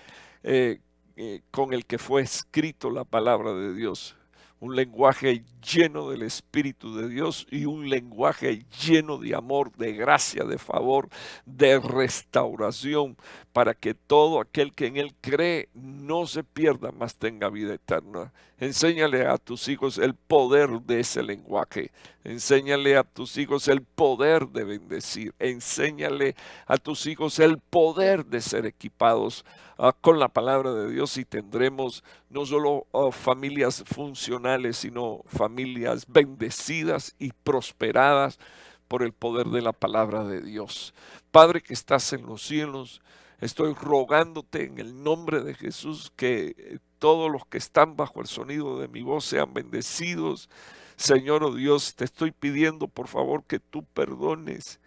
con el que fue escrito la palabra de Dios. Un lenguaje lleno del Espíritu de Dios y un lenguaje lleno de amor, de gracia, de favor, de restauración, para que todo aquel que en Él cree no se pierda, mas tenga vida eterna. Enséñale a tus hijos el poder de ese lenguaje. Enséñale a tus hijos el poder de bendecir. Enséñale a tus hijos el poder de ser equipados con la palabra de Dios, y tendremos no solo familias funcionales, sino familias bendecidas y prosperadas por el poder de la palabra de Dios. Padre que estás en los cielos, estoy rogándote en el nombre de Jesús que todos los que están bajo el sonido de mi voz sean bendecidos. Señor, oh Dios, te estoy pidiendo por favor que tú perdones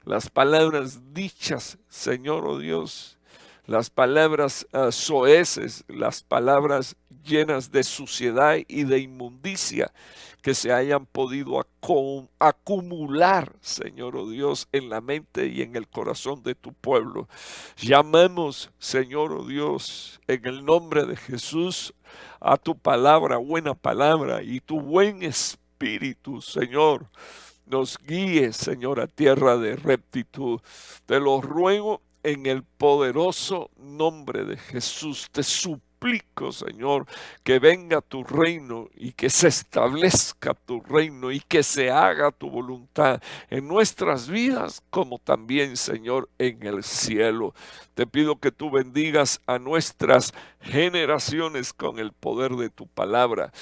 las palabras dichas, Señor, oh Dios, las palabras soeces, las palabras llenas de suciedad y de inmundicia que se hayan podido acumular, Señor, oh Dios, en la mente y en el corazón de tu pueblo. Llamamos, Señor, oh Dios, en el nombre de Jesús, a tu palabra, buena palabra, y tu buen espíritu, Señor, nos guíe, Señor, a tierra de rectitud. Te lo ruego en el poderoso nombre de Jesús. Te suplico, Señor, que venga tu reino y que se establezca tu reino y que se haga tu voluntad en nuestras vidas como también, Señor, en el cielo. Te pido que tú bendigas a nuestras generaciones con el poder de tu palabra.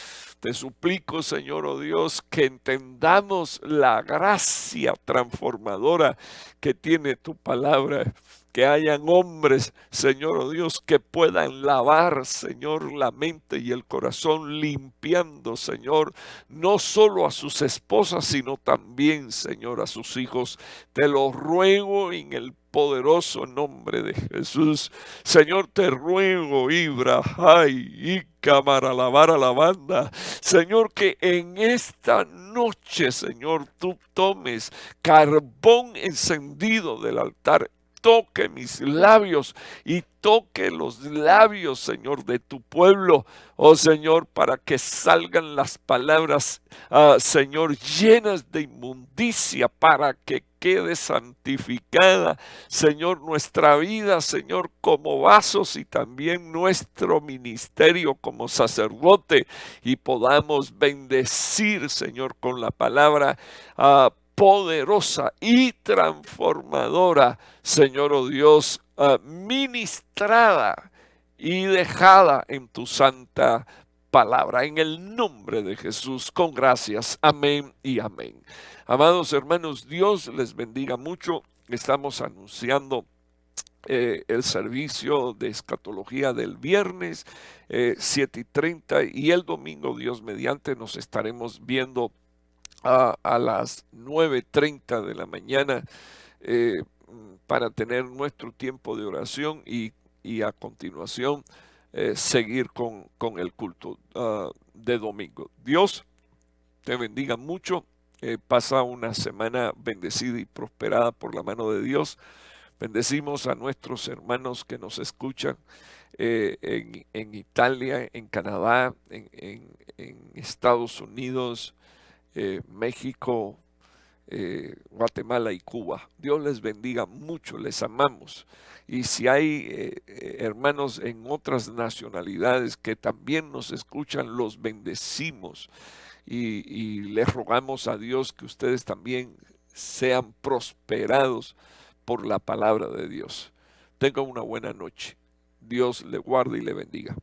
Te suplico, Señor, oh Dios, que entendamos la gracia transformadora que tiene tu palabra. Que hayan hombres, Señor, oh Dios, que puedan lavar, Señor, la mente y el corazón, limpiando, Señor, no solo a sus esposas, sino también, Señor, a sus hijos. Te lo ruego en el poderoso nombre de Jesús. Señor, te ruego, Ibrahai, y Camarabar a la banda. Señor, que en esta noche, Señor, tú tomes carbón encendido del altar toque mis labios y toque los labios, Señor, de tu pueblo, oh Señor, para que salgan las palabras, Señor, llenas de inmundicia, para que quede santificada, Señor, nuestra vida, Señor, como vasos y también nuestro ministerio como sacerdote, y podamos bendecir, Señor, con la palabra poderosa y transformadora, Señor, oh Dios, ministrada y dejada en tu santa palabra, en el nombre de Jesús, con gracias. Amén y amén. Amados hermanos, Dios les bendiga mucho. Estamos anunciando el servicio de escatología del viernes 7:30, y el domingo, Dios mediante, nos estaremos viendo a las 9:30 de la mañana para tener nuestro tiempo de oración y a continuación seguir con el culto de domingo. Dios te bendiga mucho. Pasa una semana bendecida y prosperada por la mano de Dios. Bendecimos a nuestros hermanos que nos escuchan en Italia, en Canadá, en Estados Unidos, México, Guatemala y Cuba. Dios les bendiga mucho, les amamos. Y si hay hermanos en otras nacionalidades que también nos escuchan, los bendecimos y les rogamos a Dios que ustedes también sean prosperados por la palabra de Dios. Tengan una buena noche. Dios le guarde y le bendiga.